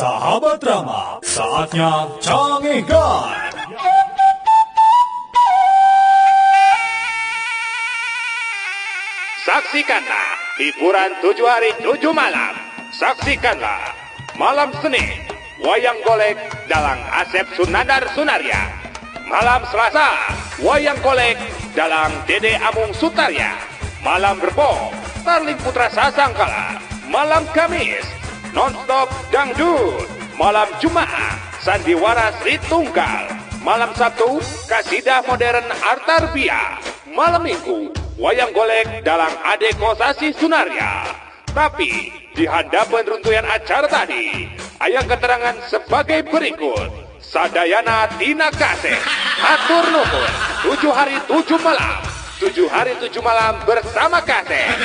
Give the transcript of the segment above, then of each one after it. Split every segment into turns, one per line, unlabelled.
Sahabat Rama, saatnya canggihkan.
Saksikanlah hiburan 7 hari 7 malam. Saksikanlah malam Senin wayang golek dalang Asep Sunandar Sunaria. Malam Selasa wayang golek dalang Dede Amung Sutarya. Malam Rebo Starling Putra Sasangkala. Malam Kamis Nonstop Dangdut. Malam Jumat Sandiwara Sri Tunggal. Malam Sabtu Kasidah Modern Artarbia. Malam Minggu wayang golek dalang Ade Kosasi Sunaria. Tapi di hadapan runtuyan acara tadi, ayang keterangan sebagai berikut. Sadayana Tina Kasih, atur nuhun, 7 hari 7 malam. 7 hari 7 malam bersama Kasih.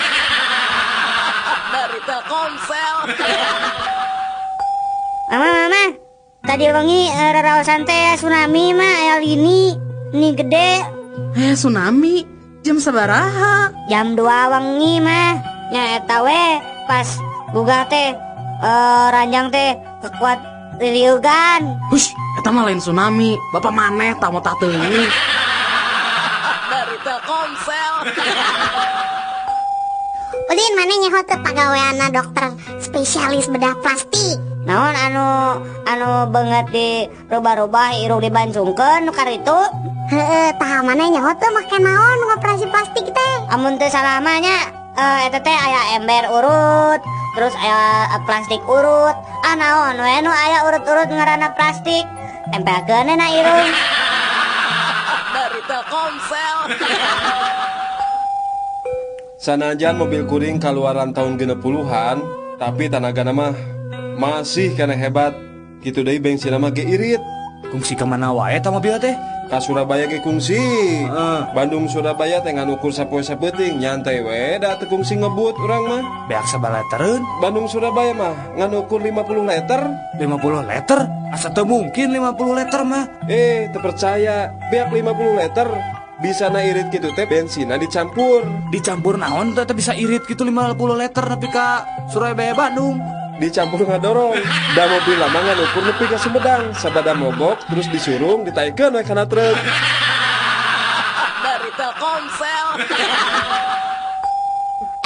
Dari Telkomsel.
Mama, tadi wengi raraosan teh tsunami mah aya lini gede.
Tsunami? Jam sabaraha?
Jam 2 wengi mah. Nya eta we pas gugah teh ranjang teh kekuat liliugan.
Hush, eta mah lain tsunami. Bapak maneh tamu tah teuing. Dari Telkomsel.
Udin mana nyaho teu pagaweana dokter spesialis bedah plastik.
Naon anu beungeut di robah-robah irung dibancungkeun nu karitu?
Heeh, tah mana nyaho teu make naon ngoperasi plastik teh?
Amun teu salah mah nya eta teh aya ember urut, terus aya plastik urut. Naon we nu aya urut-urut ngaranna plastik? Tempelkeun na irung.
Dari Telkomsel.
Sanajan mobil kuring kaluaran tahun 60-an, tapi tanagana mah masih kena hebat. Kitu deui bensin mah ge irit.
Kungsi kemana wae ta mobil teh?
Ka Surabaya ge kungsi. Bandung Surabaya teh ngan ukur sapoe sapeuting, nyantai we da teu kungsi ngebut urang mah.
Beak sabaletereun?
Bandung Surabaya mah ngan ukur 50 liter.
50 liter? Asa teu mungkin 50 liter mah.
Teu percaya, beak 50 liter. Bisa na irit gitu teh bensinna dicampur.
Dicampur naon teh bisa irit gitu 50 liter nepi ka Surabaya Bandung.
Dicampur ngadorong. Da mobil lama ngan ukur nepi ka Sumedang, sabada mogok terus disurung ditaikeun we kana truk.
Dari Telkomsel.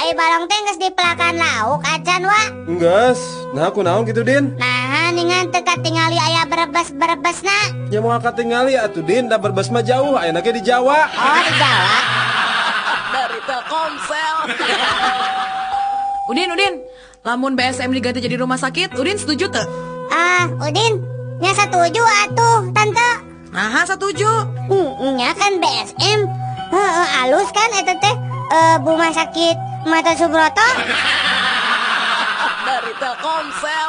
Ai barang teh geus dipelakan lauk acan wa.
Enggeus, nah kunaon gitu Din?
Nah, ningan teu katingali aya berebes-berebesna.
Nya moal katingali atuh Din, da berbes mah jauh, ayeuna ge di Jawa.
Oh, di Jawa.
Dari Telkomsel. Udin, lamun BSM diganti jadi rumah sakit, Udin setuju teu?
Udin, nya setuju atuh, tante.
Nah, setuju.
Nya kan BSM. Alus kan eta teh rumah sakit Mata Subroto.
Dari Telkomsel.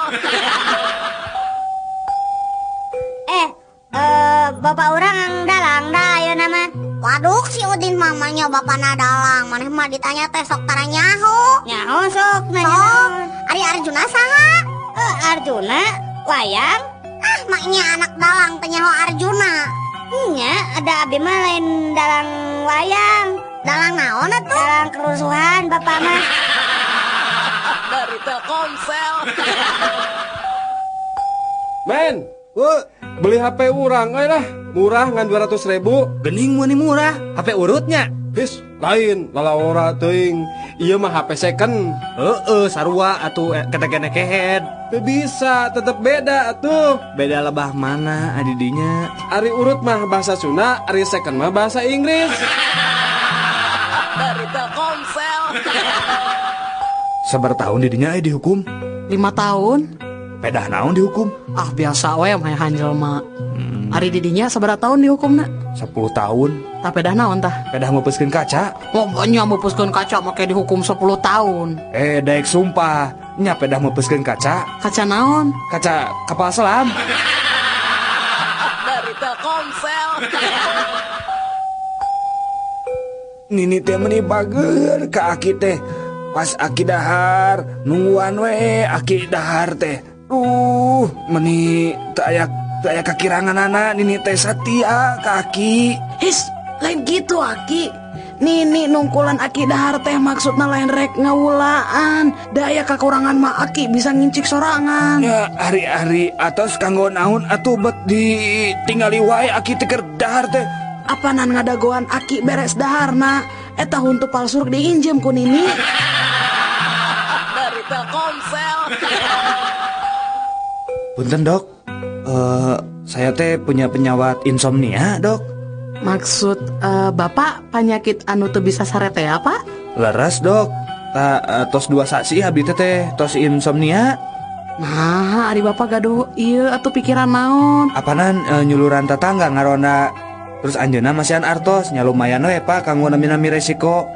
Bapak orang dalang dah ayeuna mah. Waduh, si Udin mamanya bapana dalang. Maneh mah ditanya teh sok tara nyaho.
Nyaho sok nanya.
Sok, Ari Arjuna saha?
Arjuna wayang?
Maknya anak dalang teh nyaho Arjuna.
Nya ada abdi mah lain dalang wayang.
Dalang naon atuh?
Dalang kerusuhan bapak mah.
Dari Telkomsel.
Men, beli HP urang lah. Murah ngan 200.000.
Gening meunih murah, HP urutnya.
His, lain lalawora teuing. Ieu mah HP second.
Sarua atuh ketekene kehead.
Teu bisa, tetep beda atuh.
Beda lebah mana adidinya?
Ari urut mah bahasa Sunda, ari second mah bahasa Inggris.
Dari Telkomsel.
Sabar tahun didinya dihukum?
5 tahun.
Pedah naon dihukum?
Biasa we mah hanjel mah. Ari didinya sabaraha tahun dihukumna?
10 tahun.
Tah pedah naon tah?
Pedah meupuskeun kaca.
Nya meupuskeun kaca make dihukum 10 tahun.
Daek sumpah, nya pedah meupuskeun kaca.
Kaca naon?
Kaca kapal selam.
Dari Telkomsel.
Nini teh meuni bager ka Aki teh. Pas Aki dahar, nungguan we Aki dahar teh. Meuni teu aya kakiranganana Nini teh satia ka Aki.
His, lain gitu Aki. Nini nungkulan aki dahar teh maksudna lain rek ngawulaan. Daya kekurangan mah aki bisa ngincik sorangan.
Ya hari-hari atos kanggo naon atuh bet ditinggali wae aki teu keur dahar teh.
Apanan ngadagoan aki beres daharna. Eta huntu palsu diinjem ku Nini. Dari Telkomsel.
Punten dok, saya teh punya penyawat insomnia dok.
Maksud bapak penyakit anu teu bisa sarete apa?
Leres dok, tos 2 saksi abdi teh tos insomnia.
Nah, ari bapak gaduh ieu atuh pikiran naon?
Apanan nyuluran tetangga ngarona. Terus anjeunna masihan artos nya lumayan we pak kanggo nami-nami resiko.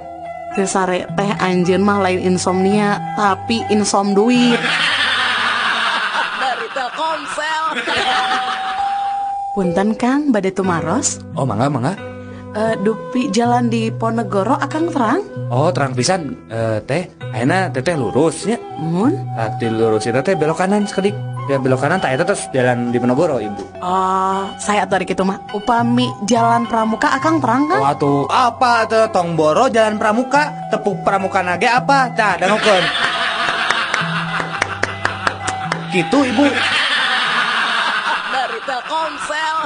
Teu sare teh anjeun mah lain insomnia, tapi insom duit. Dari Telkomsel. Punten Kang, bade tumaros.
Oh mangga.
Dupi jalan di Ponegoro akang terang.
Oh terang pisan, teh ayeuna teteh lurus nya.
Mun?
Di lurus itu teh belok kanan sekedik. Ya belok kanan tak eta terus jalan di Ponorogo ibu.
Saya tarik itu mah. Upami jalan Pramuka akang terang kan?
Waduh, apa tuh Tongboro Jalan Pramuka, tepuk Pramuka nage apa? Tah, dangukeun. Gitu ibu.
Dari Telkomsel.